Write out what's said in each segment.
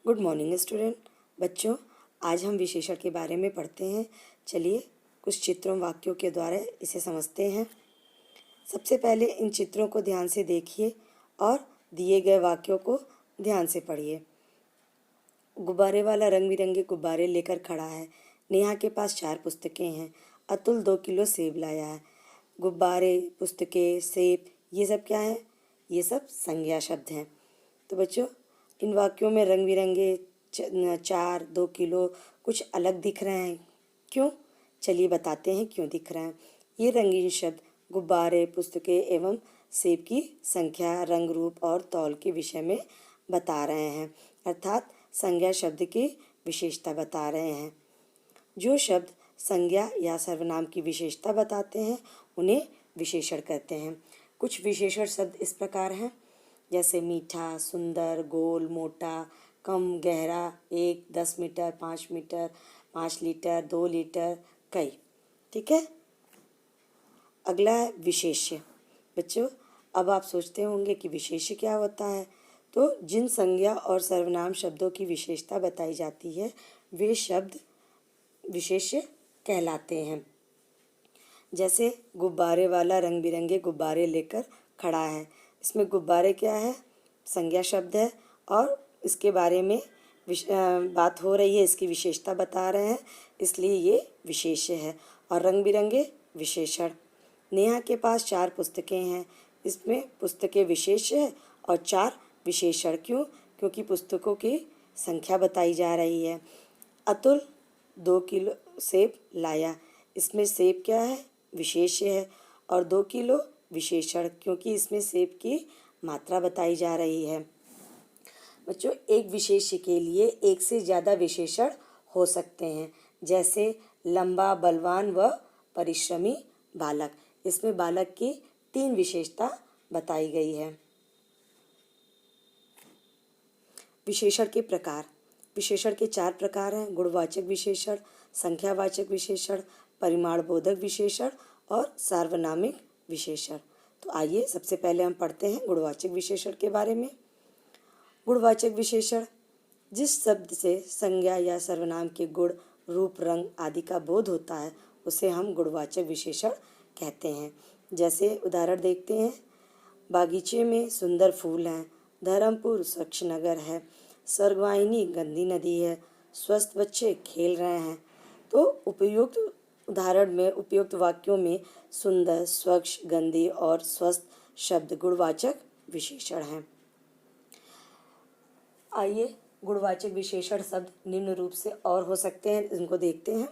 Good morning student. बच्चों, आज हम विशेषण के बारे में पढ़ते हैं। चलिए कुछ चित्रों वाक्यों के द्वारा इसे समझते हैं। सबसे पहले इन चित्रों को ध्यान से देखिए और दिए गए वाक्यों को ध्यान से पढ़िए। गुब्बारे वाला रंग बिरंगे गुब्बारे लेकर खड़ा है। नेहा के पास 4 पुस्तकें हैं। अतुल 2 किलो सेब लाया है। गुब्बारे, पुस्तकें, सेब, ये सब क्या है? ये सब संज्ञा शब्द हैं। तो बच्चों, इन वाक्यों में रंग बिरंगे 4, 2 किलो कुछ अलग दिख रहे हैं। क्यों? चलिए बताते हैं क्यों दिख रहे हैं। ये रंगीन शब्द गुब्बारे, पुस्तकें एवं सेब की संख्या, रंग, रूप और तौल के विषय में बता रहे हैं, अर्थात संज्ञा शब्द की विशेषता बता रहे हैं। जो शब्द संज्ञा या सर्वनाम की विशेषता बताते हैं उन्हें विशेषण कहते हैं। कुछ विशेषण शब्द इस प्रकार हैं, जैसे मीठा, सुंदर, गोल, मोटा, कम, गहरा, 1, 10 मीटर, 5 मीटर, 5 लीटर, 2 लीटर, कई। ठीक है। अगला है विशेष्य। बच्चों, अब आप सोचते होंगे कि विशेष्य क्या होता है। तो जिन संज्ञा और सर्वनाम शब्दों की विशेषता बताई जाती है वे शब्द विशेष्य कहलाते हैं। जैसे गुब्बारे वाला रंग बिरंगे गुब्बारे लेकर खड़ा है। इसमें गुब्बारे क्या है? संज्ञा शब्द है और इसके बारे में बात हो रही है, इसकी विशेषता बता रहे हैं, इसलिए ये विशेष्य है। और रंग बिरंगे विशेषण। नेहा के पास 4 पुस्तकें हैं। इसमें पुस्तकें विशेष्य है और 4 विशेषण। क्यों? क्योंकि पुस्तकों की संख्या बताई जा रही है। अतुल 2 किलो सेब लाया। इसमें सेब क्या है? विशेष्य है और 2 किलो विशेषण, क्योंकि इसमें सेब की मात्रा बताई जा रही है। बच्चों, एक विशेष्य के लिए एक से ज़्यादा विशेषण हो सकते हैं, जैसे लंबा, बलवान व परिश्रमी बालक। इसमें बालक की 3 विशेषता बताई गई है। विशेषण के प्रकार। विशेषण के 4 प्रकार हैं: गुणवाचक विशेषण, संख्यावाचक विशेषण, परिमाणबोधक विशेषण और सार्वनामिक विशेषण। तो आइए सबसे पहले हम पढ़ते हैं गुणवाचक विशेषण के बारे में। गुणवाचक विशेषण जिस शब्द से संज्ञा या सर्वनाम के गुण, रूप, रंग आदि का बोध होता है उसे हम गुणवाचक विशेषण कहते हैं। जैसे उदाहरण देखते हैं। बागीचे में सुंदर फूल हैं। धर्मपुर स्वच्छ नगर है। स्वर्गवाहिनी गंदी नदी है। स्वस्थ बच्चे खेल रहे हैं। तो उपयुक्त उदाहरण में, उपयुक्त वाक्यों में सुंदर, स्वच्छ, गंदी और स्वस्थ शब्द गुणवाचक विशेषण हैं। आइए गुणवाचक विशेषण शब्द निम्न रूप से और हो सकते हैं, इनको देखते हैं।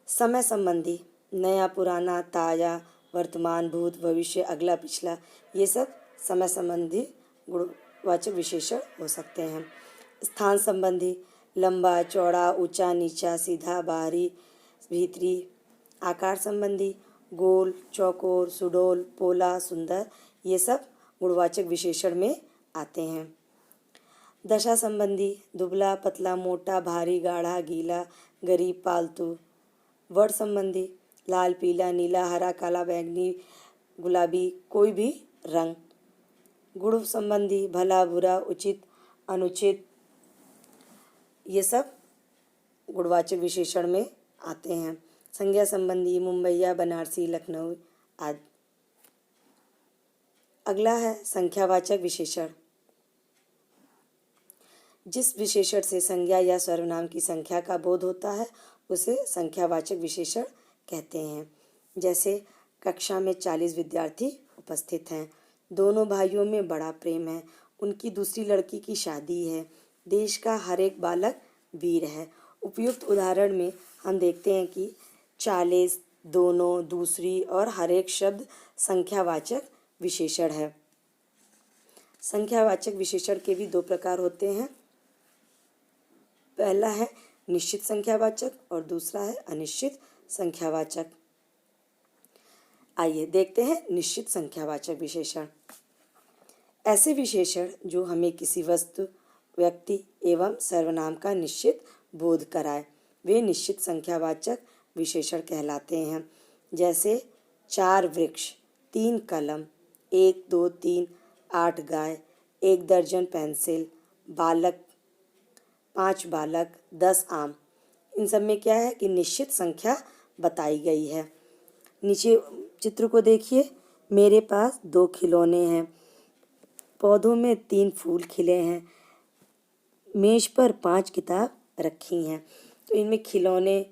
समय संबंधी, नया, पुराना, ताज़ा, वर्तमान, भूत, भविष्य, अगला, पिछला, ये सब समय संबंधी गुणवाचक विशेषण हो सकते हैं। स्थान संबंधी, लंबा, चौड़ा, ऊंचा, नीचा, सीधा, बाहरी, भीतरी। आकार संबंधी, गोल, चौकोर, सुडौल, पोला, सुंदर, ये सब गुणवाचक विशेषण में आते हैं। दशा संबंधी, दुबला, पतला, मोटा, भारी, गाढ़ा, गीला, गरीब, पालतू। वर्ण संबंधी, लाल, पीला, नीला, हरा, काला, बैंगनी, गुलाबी, कोई भी रंग। गुण संबंधी, भला, बुरा, उचित, अनुचित, ये सब गुणवाचक विशेषण में आते हैं। संज्ञा संबंधी, मुंबईया, बनारसी, लखनऊ आदि। अगला है संख्यावाचक विशेषण। जिस विशेषण से संज्ञा या सर्वनाम की संख्या का बोध होता है उसे संख्यावाचक विशेषण कहते हैं। जैसे कक्षा में 40 विद्यार्थी उपस्थित हैं। दोनों भाइयों में बड़ा प्रेम है। उनकी दूसरी लड़की की शादी है। देश का हर एक बालक वीर है। उपयुक्त उदाहरण में हम देखते हैं कि 40, दोनों, दूसरी और हर एक शब्द संख्यावाचक विशेषण है। संख्यावाचक विशेषण के भी 2 प्रकार होते हैं। पहला है निश्चित संख्यावाचक और दूसरा है अनिश्चित संख्यावाचक। आइए देखते हैं निश्चित संख्यावाचक विशेषण। ऐसे विशेषण जो हमें किसी वस्तु, व्यक्ति एवं सर्वनाम का निश्चित बोध कराए वे निश्चित संख्यावाचक विशेषण कहलाते हैं। जैसे 4 वृक्ष, 3 कलम, 1, 2, 3, 8 गाय, 1 दर्जन पेंसिल, बालक, 5 बालक, 10 आम। इन सब में क्या है कि निश्चित संख्या बताई गई है। नीचे चित्र को देखिए, मेरे पास 2 खिलौने हैं, पौधों में 3 फूल खिले हैं, मेज पर 5 किताब रखी हैं। तो इनमें खिलौने,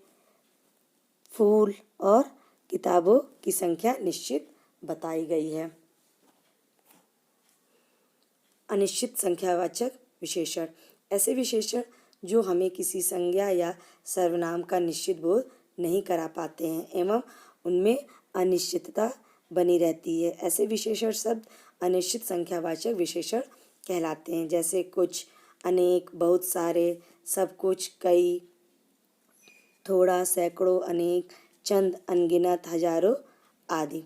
फूल और किताबों की संख्या निश्चित बताई गई है। अनिश्चित संख्यावाचक विशेषण, ऐसे विशेषण जो हमें किसी संज्ञा या सर्वनाम का निश्चित बोध नहीं करा पाते हैं एवं उनमें अनिश्चितता बनी रहती है। ऐसे विशेषण शब्द अनिश्चित संख्यावाचक विशेषण कहलाते हैं, जैसे कुछ, अनेक, बहुत सारे, सब कुछ, कई, थोड़ा, सैकड़ों, अनेक, चंद, अनगिनत, हजारों आदि।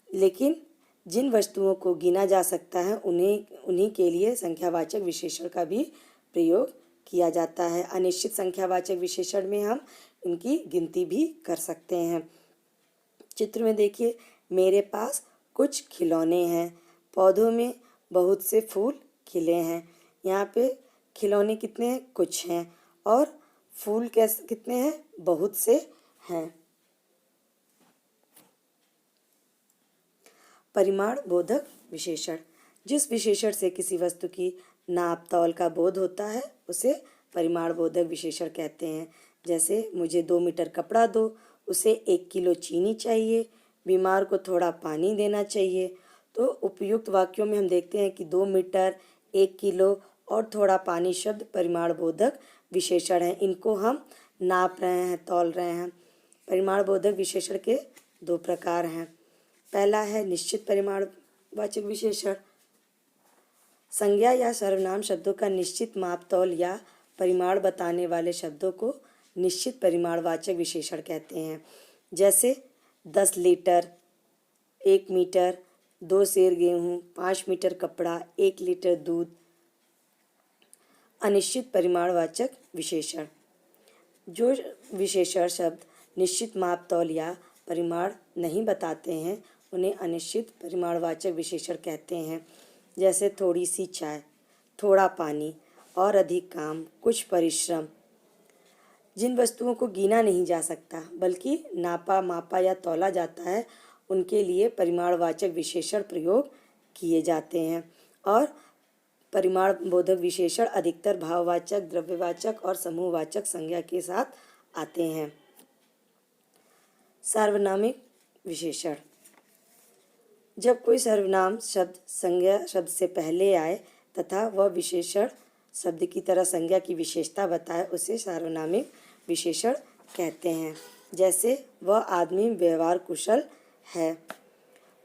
लेकिन जिन वस्तुओं को गिना जा सकता है उन्हीं के लिए संख्यावाचक विशेषण का भी प्रयोग किया जाता है। अनिश्चित संख्यावाचक विशेषण में हम इनकी गिनती भी कर सकते हैं। चित्र में देखिए, मेरे पास कुछ खिलौने हैं, पौधों में बहुत से फूल खिले हैं। यहाँ पे खिलौने कितने हैं? कुछ हैं, और फूल कितने हैं? बहुत से हैं। परिमाण बोधक विशेषण, जिस विशेषण से किसी वस्तु की नाप तौल का बोध होता है उसे परिमाण बोधक विशेषण कहते हैं। जैसे मुझे 2 मीटर कपड़ा दो, उसे 1 किलो चीनी चाहिए, बीमार को थोड़ा पानी देना चाहिए। तो उपयुक्त वाक्यों में हम देखते हैं कि 2 मीटर, 1 किलो और थोड़ा पानी शब्द परिमाण बोधक विशेषण हैं। इनको हम नाप रहे हैं, तौल रहे हैं। परिमाण बोधक विशेषण के 2 प्रकार हैं। पहला है निश्चित परिमाणवाचक विशेषण। संज्ञा या सर्वनाम शब्दों का निश्चित माप तौल या परिमाण बताने वाले शब्दों को निश्चित परिमाणवाचक विशेषण कहते हैं। जैसे 10 लीटर, 1 मीटर, 2 सेर गेहूँ, 5 मीटर कपड़ा, 1 लीटर दूध। अनिश्चित परिमाणवाचक विशेषण, जो विशेषण शब्द निश्चित माप तौल या परिमाण नहीं बताते हैं उन्हें अनिश्चित परिमाणवाचक विशेषण कहते हैं। जैसे थोड़ी सी चाय, थोड़ा पानी और अधिक काम, कुछ परिश्रम। जिन वस्तुओं को गिना नहीं जा सकता बल्कि नापा, मापा या तौला जाता है उनके लिए परिमाणवाचक विशेषण प्रयोग किए जाते हैं। और परिमाण बोधक विशेषण अधिकतर भाववाचक, द्रव्यवाचक और समूहवाचक संज्ञा के साथ आते हैं। सार्वनामिक विशेषण, जब कोई सर्वनाम शब्द संज्ञा शब्द से पहले आए तथा वह विशेषण शब्द की तरह संज्ञा की विशेषता बताए उसे सार्वनामिक विशेषण कहते हैं। जैसे वह आदमी व्यवहार कुशल है,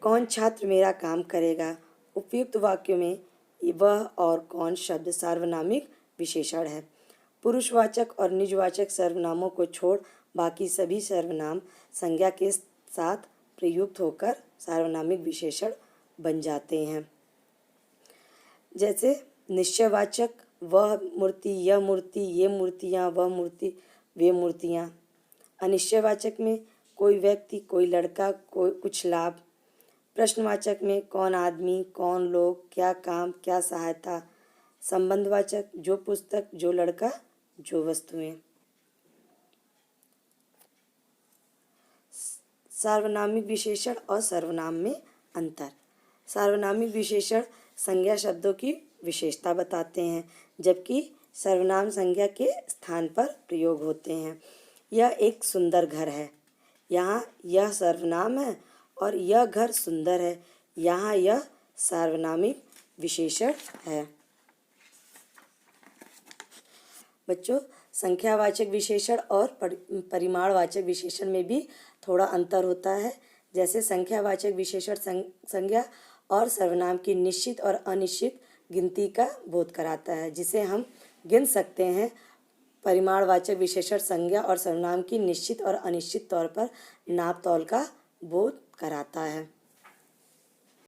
कौन छात्र मेरा काम करेगा। उपयुक्त वाक्यों में वह और कौन शब्द सार्वनामिक विशेषण है। पुरुषवाचक और निजवाचक सर्वनामों को छोड़ बाकी सभी सर्वनाम संज्ञा के साथ प्रयुक्त होकर सार्वनामिक विशेषण बन जाते हैं। जैसे निश्चयवाचक, वह मूर्ति, यह मूर्ति, ये मूर्तियाँ, वह मूर्ति, वे मूर्तियाँ। अनिश्चयवाचक में कोई व्यक्ति, कोई लड़का, कोई कुछ लाभ। प्रश्नवाचक में कौन आदमी, कौन लोग, क्या काम, क्या सहायता। संबंधवाचक, जो पुस्तक, जो लड़का, जो वस्तुएं। सार्वनामिक विशेषण और सर्वनाम में अंतर। सार्वनामिक विशेषण संज्ञा शब्दों की विशेषता बताते हैं, जबकि सर्वनाम संज्ञा के स्थान पर प्रयोग होते हैं। यह एक सुंदर घर है, यहाँ यह सर्वनाम है, और यह घर सुंदर है, यहाँ यह सार्वनामिक विशेषण है। बच्चों, संख्यावाचक विशेषण और परिमाणवाचक विशेषण में भी थोड़ा अंतर होता है। जैसे संख्यावाचक विशेषण संज्ञा और सर्वनाम की निश्चित और अनिश्चित गिनती का बोध कराता है, जिसे हम गिन सकते हैं। परिमाणवाचक विशेषण संज्ञा और सर्वनाम की निश्चित और अनिश्चित तौर पर नाप तौल का बोध कराता है।